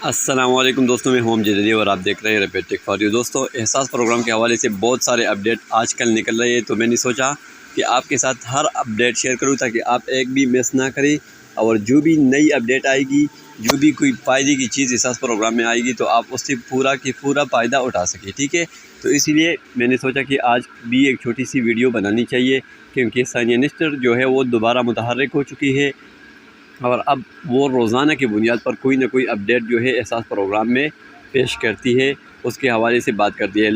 السلام علیکم دوستوں، میں ہوم جدید اور آپ دیکھ رہے ہیں ریپیٹ ٹیک فار یو۔ دوستوں، احساس پروگرام کے حوالے سے بہت سارے اپڈیٹ آج کل نکل رہے ہیں، تو میں نے سوچا کہ آپ کے ساتھ ہر اپڈیٹ شیئر کروں تاکہ آپ ایک بھی مس نہ کریں، اور جو بھی نئی اپڈیٹ آئے گی، جو بھی کوئی فائدے کی چیز احساس پروگرام میں آئے گی تو آپ اس سے پورا فائدہ اٹھا سکیں، ٹھیک ہے۔ تو اسی لیے میں نے سوچا کہ آج بھی ایک چھوٹی سی ویڈیو بنانی چاہیے، کیونکہ ثانیہ نشتر جو ہے وہ دوبارہ متحرک ہو چکی ہے، اور اب وہ روزانہ کی بنیاد پر کوئی نہ کوئی اپڈیٹ جو ہے احساس پروگرام میں پیش کرتی ہے، اس کے حوالے سے بات کرتی ہے۔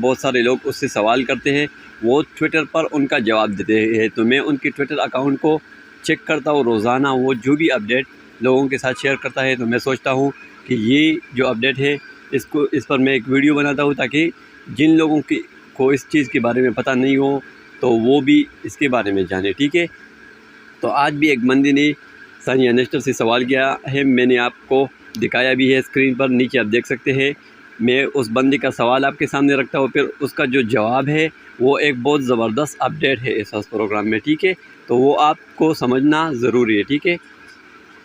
بہت سارے لوگ اس سے سوال کرتے ہیں، وہ ٹویٹر پر ان کا جواب دیتے ہیں، تو میں ان کے ٹویٹر اکاؤنٹ کو چیک کرتا ہوں روزانہ، وہ جو بھی اپڈیٹ لوگوں کے ساتھ شیئر کرتا ہے، تو میں سوچتا ہوں کہ یہ جو اپڈیٹ ہے اس پر میں ایک ویڈیو بناتا ہوں، تاکہ جن لوگوں کو اس چیز کے بارے میں پتہ نہیں ہو تو وہ بھی اس کے بارے میں جانیں، ٹھیک ہے۔ تو آج بھی ایک بندے نے ثانیہ نشتر سے سوال کیا ہے، میں نے آپ کو دکھایا بھی ہے اسکرین پر، نیچے آپ دیکھ سکتے ہیں۔ میں اس بندے کا سوال آپ کے سامنے رکھتا ہوں، پھر اس کا جو جواب ہے وہ ایک بہت زبردست اپڈیٹ ہے احساس پروگرام میں، ٹھیک ہے۔ تو وہ آپ کو سمجھنا ضروری ہے، ٹھیک ہے۔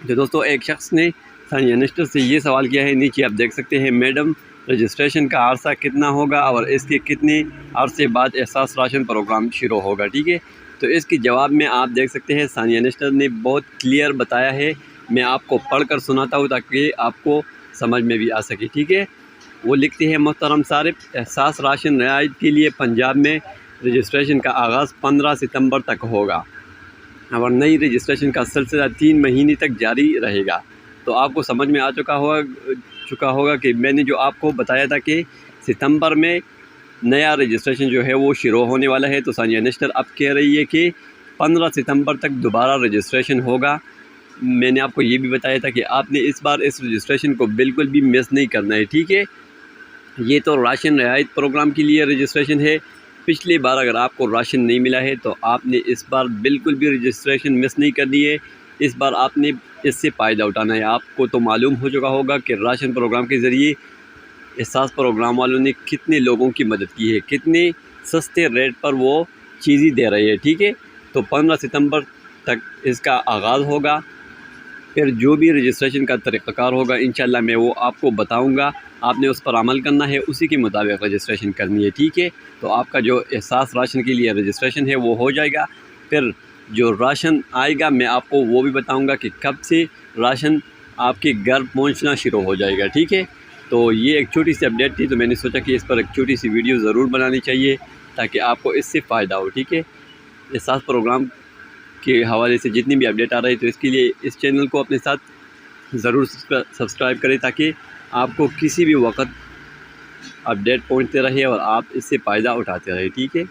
جو دوستوں، ایک شخص نے ثانیہ نشتر سے یہ سوال کیا ہے، نیچے آپ دیکھ سکتے ہیں، میڈم رجسٹریشن کا عرصہ کتنا ہوگا اور اس کے کتنے عرصے بعد احساس راشن پروگرام شروع ہوگا، ٹھیک ہے۔ تو اس کے جواب میں آپ دیکھ سکتے ہیں ثانیہ نشتر نے بہت کلیئر بتایا ہے، میں آپ کو پڑھ کر سناتا ہوں تاکہ آپ کو سمجھ میں بھی آ سکے، ٹھیک ہے۔ وہ لکھتے ہیں، محترم صارف، احساس راشن رعایت کے لیے پنجاب میں رجسٹریشن کا آغاز 15 ستمبر تک ہوگا، اور نئی رجسٹریشن کا سلسلہ 3 مہینے تک جاری رہے گا۔ تو آپ کو سمجھ میں آ چکا ہوگا کہ میں نے جو آپ کو بتایا تھا کہ ستمبر میں نیا رجسٹریشن جو ہے وہ شروع ہونے والا ہے، تو ثانیہ نشتر اب کہہ رہی ہے کہ 15 ستمبر تک دوبارہ رجسٹریشن ہوگا۔ میں نے آپ کو یہ بھی بتایا تھا کہ آپ نے اس بار اس رجسٹریشن کو بالکل بھی مس نہیں کرنا ہے، ٹھیک ہے۔ یہ تو راشن رعایت پروگرام کے لیے رجسٹریشن ہے۔ پچھلی بار اگر آپ کو راشن نہیں ملا ہے تو آپ نے اس بار بالکل بھی رجسٹریشن مس نہیں کرنی ہے، اس بار آپ نے اس سے فائدہ اٹھانا ہے۔ آپ کو تو معلوم ہو چکا ہوگا کہ راشن پروگرام کے ذریعے احساس پروگرام والوں نے کتنے لوگوں کی مدد کی ہے، کتنے سستے ریٹ پر وہ چیزیں دے رہے ہیں، ٹھیک ہے۔ تو 15 ستمبر تک اس کا آغاز ہوگا، پھر جو بھی رجسٹریشن کا طریقہ کار ہوگا انشاءاللہ میں وہ آپ کو بتاؤں گا، آپ نے اس پر عمل کرنا ہے، اسی کے مطابق رجسٹریشن کرنی ہے، ٹھیک ہے۔ تو آپ کا جو احساس راشن کے لیے رجسٹریشن ہے وہ ہو جائے گا، پھر جو راشن آئے گا میں آپ کو وہ بھی بتاؤں گا کہ کب سے راشن آپ کے گھر پہنچنا شروع ہو جائے گا، ٹھیک ہے۔ تو یہ ایک چھوٹی سی اپڈیٹ تھی، تو میں نے سوچا کہ اس پر ایک چھوٹی سی ویڈیو ضرور بنانی چاہیے تاکہ آپ کو اس سے فائدہ ہو، ٹھیک ہے۔ احساس پروگرام کے حوالے سے جتنی بھی اپڈیٹ آ رہی ہے تو اس کے لیے اس چینل کو اپنے ساتھ ضرور سبسکرائب کریں تاکہ آپ کو کسی بھی وقت اپڈیٹ پہنچتے رہے اور آپ اس سے فائدہ اٹھاتے رہے، ٹھیک ہے۔